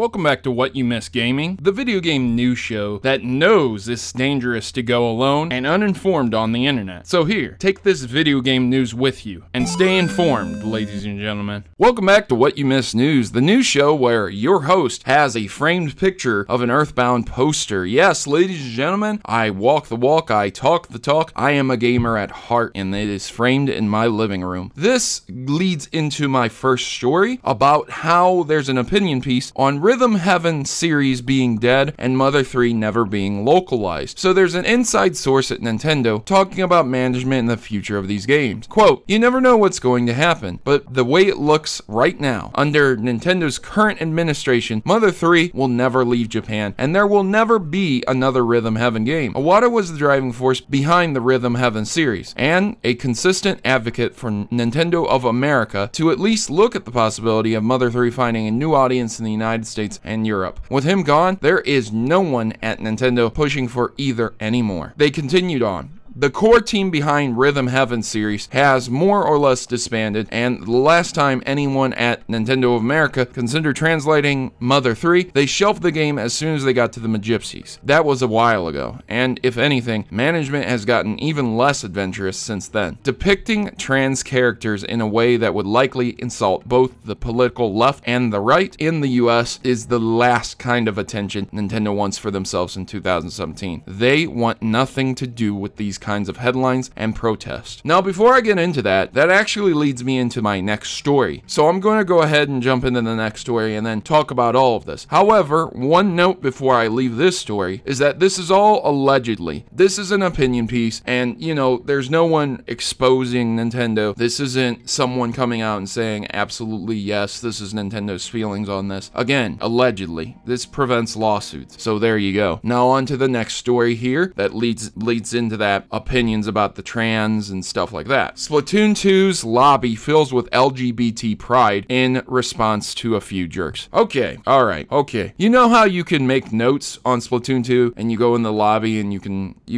Welcome back to What You Miss Gaming, the video game news show that knows it's dangerous to go alone and uninformed on the internet. So here, take this video game news with you and stay informed, ladies and gentlemen. Welcome back to What You Miss News, the news show where your host has a framed picture of an Earthbound poster. Yes, ladies and gentlemen, I walk the walk, I talk the talk. I am a gamer at heart, and it is framed in my living room. This leads into my first story about how there's an opinion piece on Rhythm Heaven series being dead and Mother 3 never being localized. So there's an inside source at Nintendo talking about management and the future of these games. Quote, "You never know what's going to happen, but the way it looks right now, under Nintendo's current administration, Mother 3 will never leave Japan, and there will never be another Rhythm Heaven game." Iwata was the driving force behind the Rhythm Heaven series, and a consistent advocate for Nintendo of America to at least look at the possibility of Mother 3 finding a new audience in the United States and Europe. With him gone, there is no one at Nintendo pushing for either anymore. They continued on. The core team behind Rhythm Heaven series has more or less disbanded, and the last time anyone at Nintendo of America considered translating Mother 3, they shelved the game as soon as they got to the Magypsies. That was a while ago, and if anything, management has gotten even less adventurous since then. Depicting trans characters in a way that would likely insult both the political left and the right in the US is the last kind of attention Nintendo wants for themselves in 2017. They want nothing to do with these kinds of headlines and protests. Now, before I get into that actually leads me into my next story. So I'm going to go ahead and jump into the next story and then talk about all of this. However, one note before I leave this story is that this is all allegedly. This is an opinion piece, and you know, there's no one exposing Nintendo. This isn't someone coming out and saying absolutely yes, this is Nintendo's feelings on this. Again, allegedly. This prevents lawsuits. So there you go. Now on to the next story here that leads into that opinions about the trans and stuff like that. Splatoon 2's lobby fills with LGBT pride in response to a few jerks. Okay, alright, okay. You know how you can make notes on Splatoon 2 and you go in the lobby and you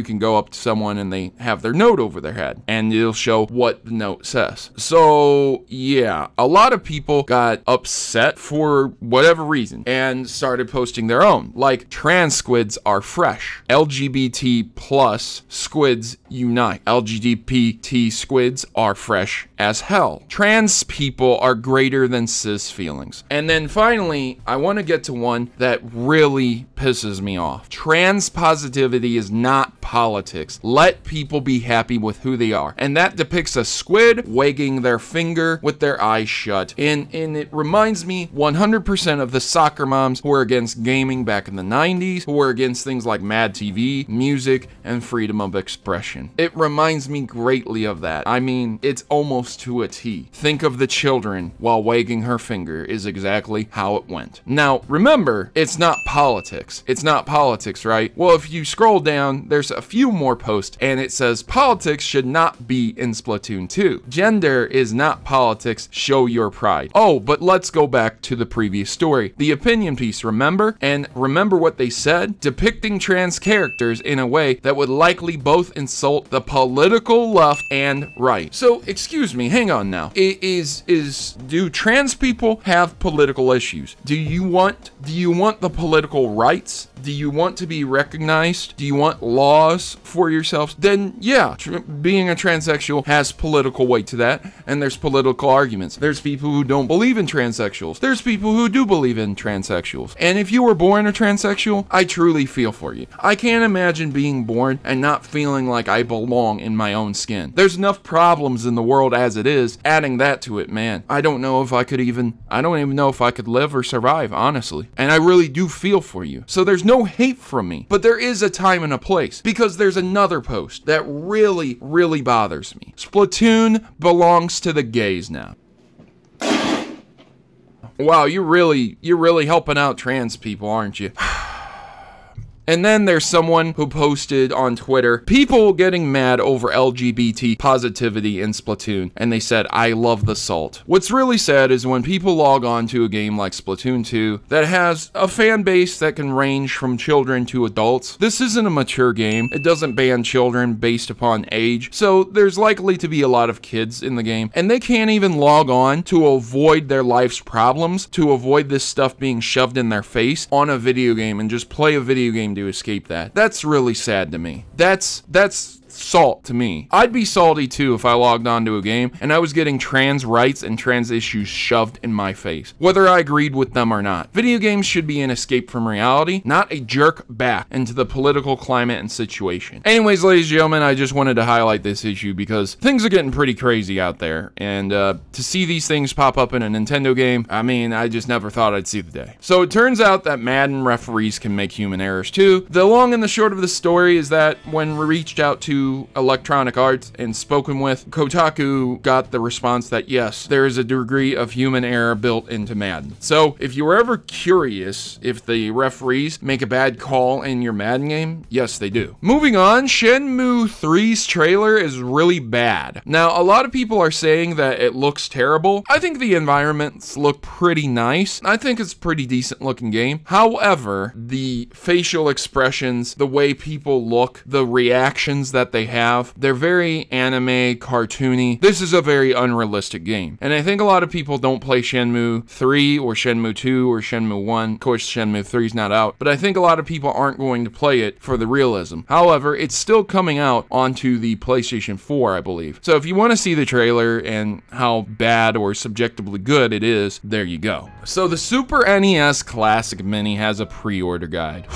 can go up to someone and they have their note over their head and it'll show what the note says. So yeah, a lot of people got upset for whatever reason and started posting their own, like trans squids are fresh, LGBT plus squids unite. LGBT squids are fresh as hell. Trans people are greater than cis feelings. And then finally, I want to get to one that really pisses me off. Trans positivity is not politics. Let people be happy with who they are. And that depicts a squid wagging their finger with their eyes shut. And it reminds me 100% of the soccer moms who were against gaming back in the 90s, who were against things like Mad TV, music, and freedom of expression. It reminds me greatly of that. I mean, it's almost to a T. Think of the children while wagging her finger is exactly how it went. Now, remember, it's not politics. It's not politics, right? Well, if you scroll down, there's a few more posts, and it says, politics should not be in Splatoon 2. Gender is not politics. Show your pride. Oh, but let's go back to the previous story. The opinion piece, remember? And remember what they said? Depicting trans characters in a way that would likely both insult the political left and right. So, excuse me, hang on now. Do trans people have political issues? Do you want the political rights? Do you want to be recognized? Do you want laws for yourselves? Then yeah, being a transsexual has political weight to that, and there's political arguments. There's people who don't believe in transsexuals. There's people who do believe in transsexuals. And if you were born a transsexual, I truly feel for you. I can't imagine being born and not feeling like I belong in my own skin. There's enough problems in the world as it is. Adding that to it, man, I don't even know if I could live or survive, honestly. And I really do feel for you. So there's no hate from me, but there is a time and a place, because there's another post that really, really bothers me. Splatoon belongs to the gays now. Wow, you're really helping out trans people, aren't you? And then there's someone who posted on Twitter, people getting mad over LGBT positivity in Splatoon, and they said, I love the salt. What's really sad is when people log on to a game like Splatoon 2 that has a fan base that can range from children to adults. This isn't a mature game. It doesn't ban children based upon age, so there's likely to be a lot of kids in the game, and they can't even log on to avoid their life's problems, to avoid this stuff being shoved in their face on a video game and just play a video game to escape that. That's really sad to me. That's salt to me. I'd be salty too if I logged onto a game and I was getting trans rights and trans issues shoved in my face, whether I agreed with them or not. Video games should be an escape from reality, not a jerk back into the political climate and situation. Anyways, ladies and gentlemen, I just wanted to highlight this issue because things are getting pretty crazy out there, and to see these things pop up in a Nintendo game, I mean, I just never thought I'd see the day. So it turns out that Madden referees can make human errors too. The long and the short of the story is that when we reached out to Electronic Arts and spoken with, Kotaku got the response that yes, there is a degree of human error built into Madden. So if you were ever curious if the referees make a bad call in your Madden game, yes, they do. Moving on, Shenmue 3's trailer is really bad. Now, a lot of people are saying that it looks terrible. I think the environments look pretty nice. I think it's a pretty decent looking game. However, the facial expressions, the way people look, the reactions that they have, they're very anime, cartoony. This is a very unrealistic game. And I think a lot of people don't play Shenmue 3 or Shenmue 2 or Shenmue 1. Of course, Shenmue 3 is not out, but I think a lot of people aren't going to play it for the realism. However, it's still coming out onto the PlayStation 4, I believe. So if you want to see the trailer and how bad or subjectively good it is, there you go. So the Super NES Classic Mini has a pre-order guide.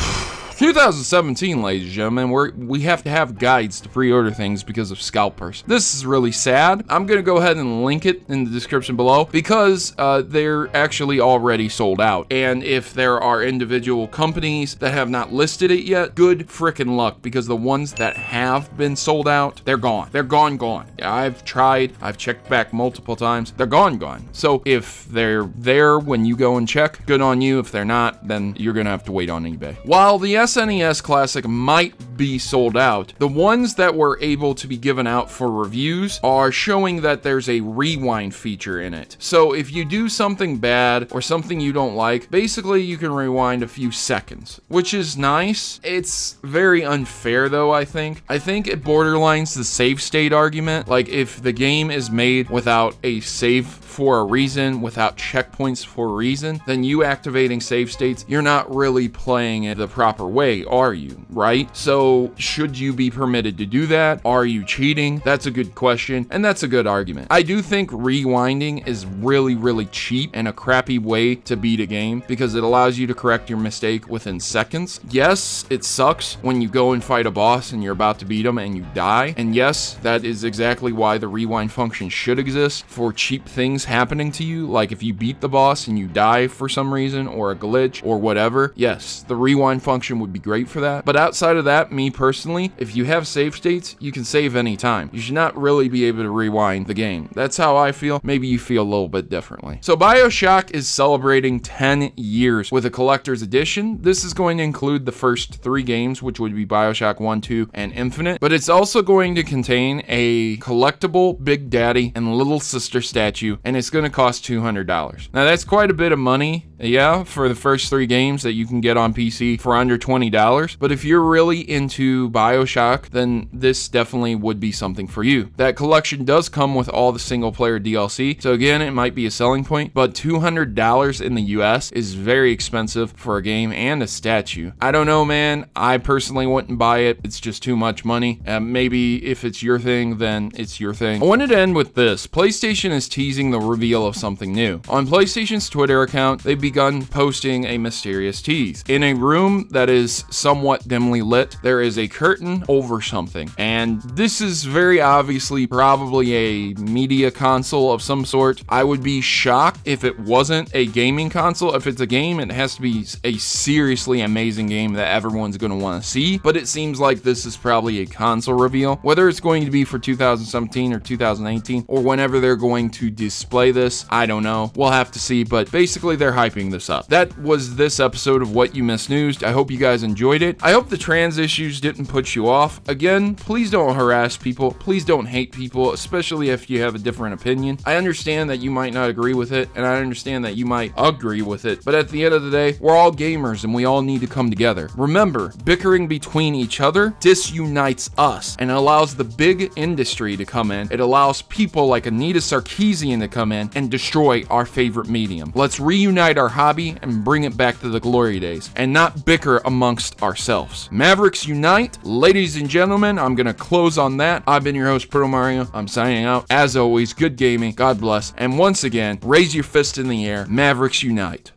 2017, ladies and gentlemen, we have to have guides to pre-order things because of scalpers. This is really sad. I'm gonna go ahead and link it in the description below because they're actually already sold out. And if there are individual companies that have not listed it yet, good frickin' luck, because the ones that have been sold out, they're gone. They're gone. I've tried, I've checked back multiple times. They're gone. So if they're there when you go and check, good on you. If they're not, then you're gonna have to wait on eBay. While the SNES Classic might be sold out, the ones that were able to be given out for reviews are showing that there's a rewind feature in it. So if you do something bad or something you don't like, basically you can rewind a few seconds, which is nice. It's very unfair though, I think. I think it borderlines the save state argument. Like if the game is made without a save for a reason, without checkpoints for a reason, then you activating save states, you're not really playing it the proper way, are you? Right? So should you be permitted to do that? Are you cheating? That's a good question, and that's a good argument. I do think rewinding is really cheap and a crappy way to beat a game because it allows you to correct your mistake within seconds. Yes, it sucks when you go and fight a boss and you're about to beat them and you die, and yes, that is exactly why the rewind function should exist for cheap things happening to you, like if you beat the boss and you die for some reason or a glitch or whatever. Yes, the rewind function would be great for that, but outside of that, me personally, if you have save states, you can save anytime. You should not really be able to rewind the game. That's how I feel. Maybe you feel a little bit differently. So Bioshock is celebrating 10 years with a collector's edition. This is going to include the first 3 games, which would be Bioshock 1, 2, and Infinite, but it's also going to contain a collectible Big Daddy and Little Sister statue, and it's going to cost $200. Now that's quite a bit of money, yeah, for the first 3 games that you can get on PC for under $20, but if you're really into Bioshock, then this definitely would be something for you. That collection does come with all the single player DLC, so again, it might be a selling point, but $200 in the US is very expensive for a game and a statue. I don't know, man. I personally wouldn't buy it. It's just too much money. Maybe if it's your thing, then it's your thing. I wanted to end with this. PlayStation is teasing the reveal of something new. On PlayStation's Twitter account, they've begun posting a mysterious tease. In a room that is somewhat dimly lit, there is a curtain over something, and this is very obviously probably a media console of some sort. I would be shocked if it wasn't a gaming console. If it's a game, it has to be a seriously amazing game that everyone's going to want to see, but it seems like this is probably a console reveal. Whether it's going to be for 2017 or 2018 or whenever they're going to display this, I don't know. We'll have to see, but basically they're hyping typing this up. That was this episode of What You Missed News. I hope you guys enjoyed it. I hope the trans issues didn't put you off. Again, please don't harass people. Please don't hate people, especially if you have a different opinion. I understand that you might not agree with it, and I understand that you might agree with it, but at the end of the day, we're all gamers and we all need to come together. Remember, bickering between each other disunites us and allows the big industry to come in. It allows people like Anita Sarkeesian to come in and destroy our favorite medium. Let's reunite our hobby and bring it back to the glory days and not bicker amongst ourselves. Mavericks unite. Ladies and gentlemen, I'm gonna close on that. I've been your host, Protomario. I'm signing out. As always, good gaming, God bless, and once again, raise your fist in the air. Mavericks unite.